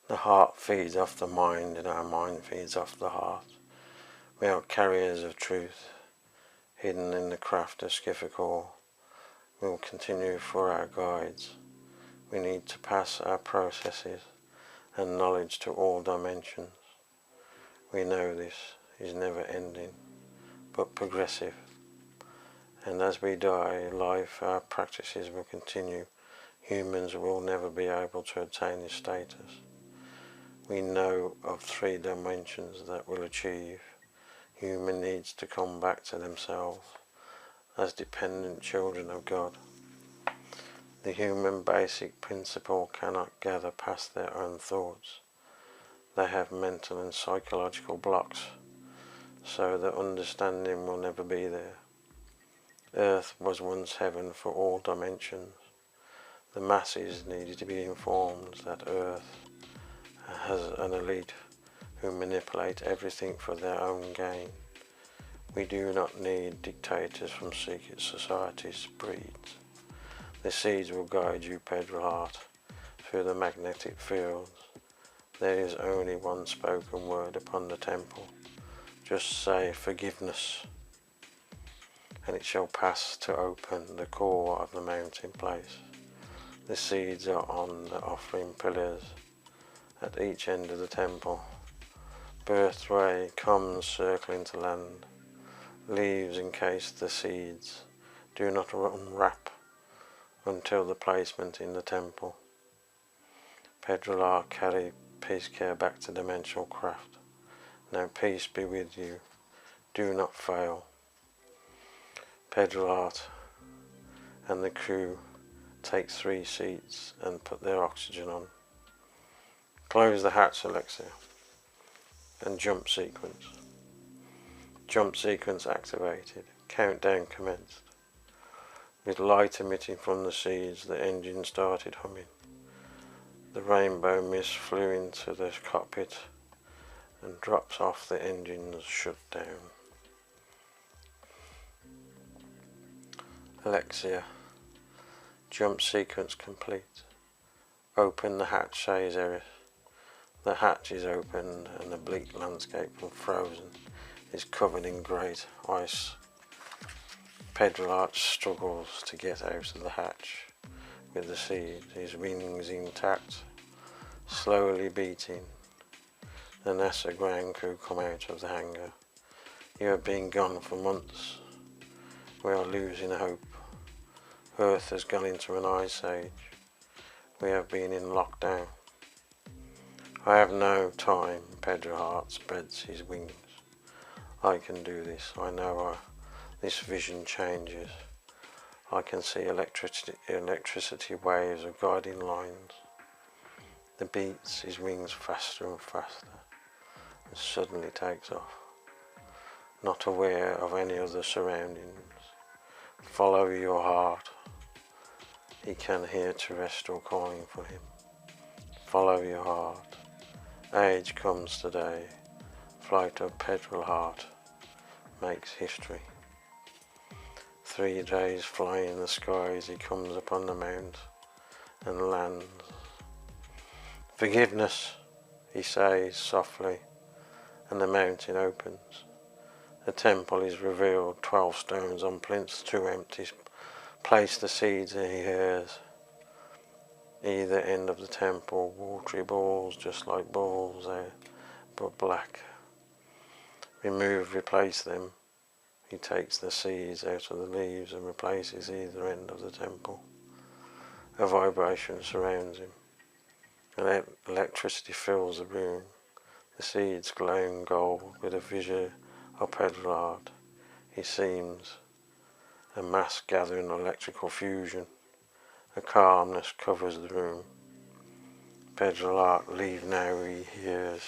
The heart feeds off the mind, and our mind feeds off the heart. We are carriers of truth, hidden in the craft of Skifical. We will continue for our guides. We need to pass our processes and knowledge to all dimensions. We know this is never ending, but progressive. And as we die, life, our practices will continue. Humans will never be able to attain this status. We know of 3 dimensions that will achieve. Human needs to come back to themselves as dependent children of God. The human basic principle cannot gather past their own thoughts. They have mental and psychological blocks, so that understanding will never be there. Earth was once heaven for all dimensions. The masses needed to be informed that Earth has an elite who manipulate everything for their own gain. We do not need dictators from secret societies' breeds. The seeds will guide you, Pedro Hart, through the magnetic fields. There is only one spoken word upon the temple. Just say forgiveness, and it shall pass to open the core of the mountain place. The seeds are on the offering pillars at each end of the temple. Birth ray comes circling to land. Leaves encase the seeds. Do not unwrap until the placement in the temple. Pedro carry peace care back to dimensional craft. Now peace be with you. Do not fail. Pedro and the crew take 3 seats and put their oxygen on. Close the hatch, Alexia, and jump sequence. Jump sequence activated. Countdown commenced. With light emitting from the seeds, the engine started humming. The rainbow mist flew into the cockpit and drops off the engines shut down. Alexia, jump sequence complete. Open the hatch, says Eris. The hatch is opened and the bleak landscape from Frozen is covered in great ice. Pedro struggles to get out of the hatch with the seed, his wings intact, slowly beating. The NASA ground crew come out of the hangar. You have been gone for months. We are losing hope. Earth has gone into an ice age. We have been in lockdown. I have no time. Pedro Hart spreads his wings. I can do this. I know this vision changes. I can see electricity waves of guiding lines. The beats his wings faster and faster, and suddenly takes off, not aware of any other surroundings. Follow your heart. He can hear terrestrial calling for him. Follow your heart. Age comes today. Flight of Pedro Hart makes history. 3 days flying in the skies, he comes upon the mount and lands. Forgiveness, he says softly, and the mountain opens. The temple is revealed, 12 stones on plinths, 2 empty. Place the seeds and he hears. Either end of the temple, watery balls, just like balls there, but black. Remove, replace them. He takes the seeds out of the leaves and replaces either end of the temple. A vibration surrounds him. Electricity fills the room. The seeds glowing gold with a vision of Pedro Hart. He seems a mass gathering electrical fusion. A calmness covers the room. Pedro Hart, leave now, he hears.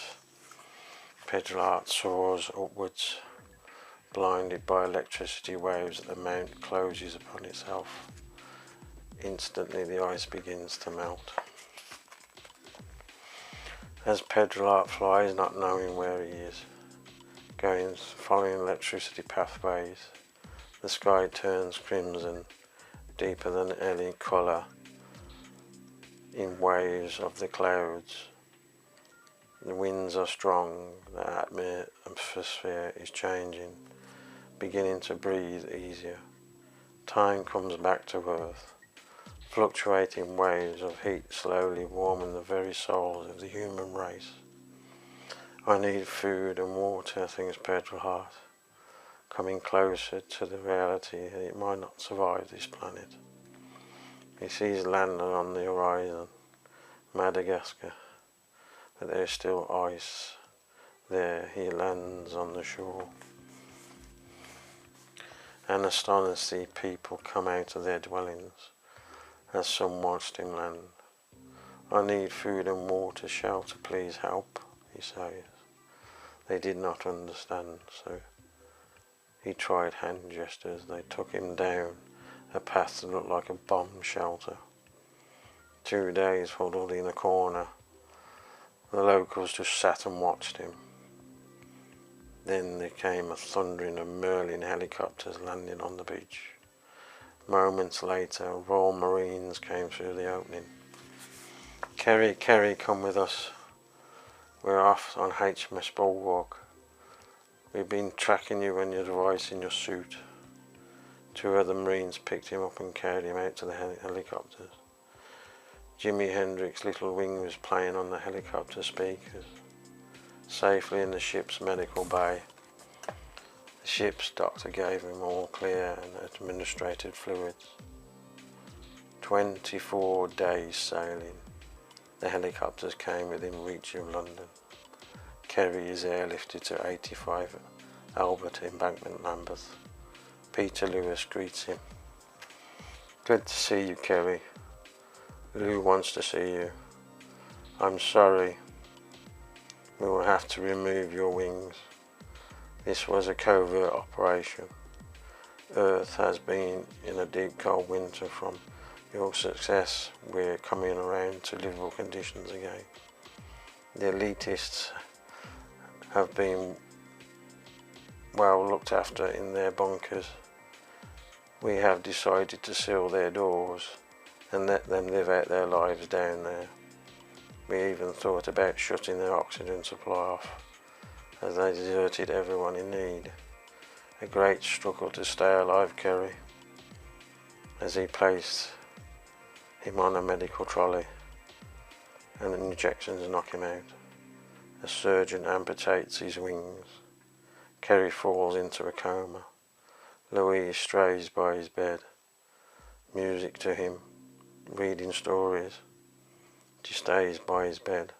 Pedro Hart soars upwards, blinded by electricity waves. The mount closes upon itself. Instantly the ice begins to melt. As Pedro flies, not knowing where he is, following electricity pathways, the sky turns crimson, deeper than any colour, in waves of the clouds. The winds are strong, the atmosphere is changing, beginning to breathe easier. Time comes back to earth. Fluctuating waves of heat slowly warming the very souls of the human race. I need food and water, thinks Pedro Hart, coming closer to the reality that it might not survive this planet. He sees land on the horizon, Madagascar, but there is still ice. There he lands on the shore. And astonished, see people come out of their dwellings, as some watched him land. I need food and water, shelter, please help, he says. They did not understand, so he tried hand gestures. They took him down a path that looked like a bomb shelter. 2 days huddled in a corner. The locals just sat and watched him. Then there came a thundering of Merlin helicopters landing on the beach. Moments later, Royal Marines came through the opening. Kerry, come with us. We're off on HMS Bulwark. We've been tracking you and your device in your suit. 2 other Marines picked him up and carried him out to the helicopters. Jimi Hendrix's Little Wing was playing on the helicopter speakers. Safely in the ship's medical bay. The ship's doctor gave him all clear and administrated fluids. 24 days sailing. The helicopters came within reach of London. Kerry is airlifted to 85 Albert Embankment, Lambeth. Peter Lewis greets him. Good to see you, Kerry. Lou wants to see you. I'm sorry. We will have to remove your wings. This was a covert operation. Earth has been in a deep cold winter. From your success, we're coming around to livable conditions again. The elitists have been well looked after in their bunkers. We have decided to seal their doors and let them live out their lives down there. We even thought about shutting their oxygen supply off, as they deserted everyone in need. A great struggle to stay alive, Kerry, as he placed him on a medical trolley and injections knock him out. A surgeon amputates his wings. Kerry falls into a coma. Louise strays by his bed. Music to him, reading stories. She stays by his bed.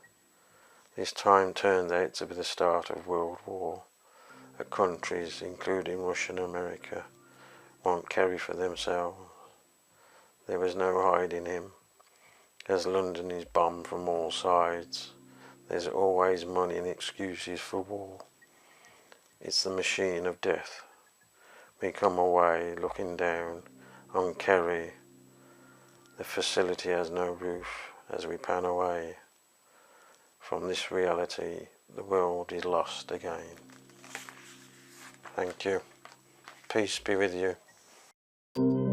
This time turns out to be the start of World War. Countries, including Russia and America, want Kerry for themselves. There was no hiding him. As London is bombed from all sides, there's always money and excuses for war. It's the machine of death. We come away looking down on Kerry. The facility has no roof. As we pan away from this reality, the world is lost again. Thank you. Peace be with you.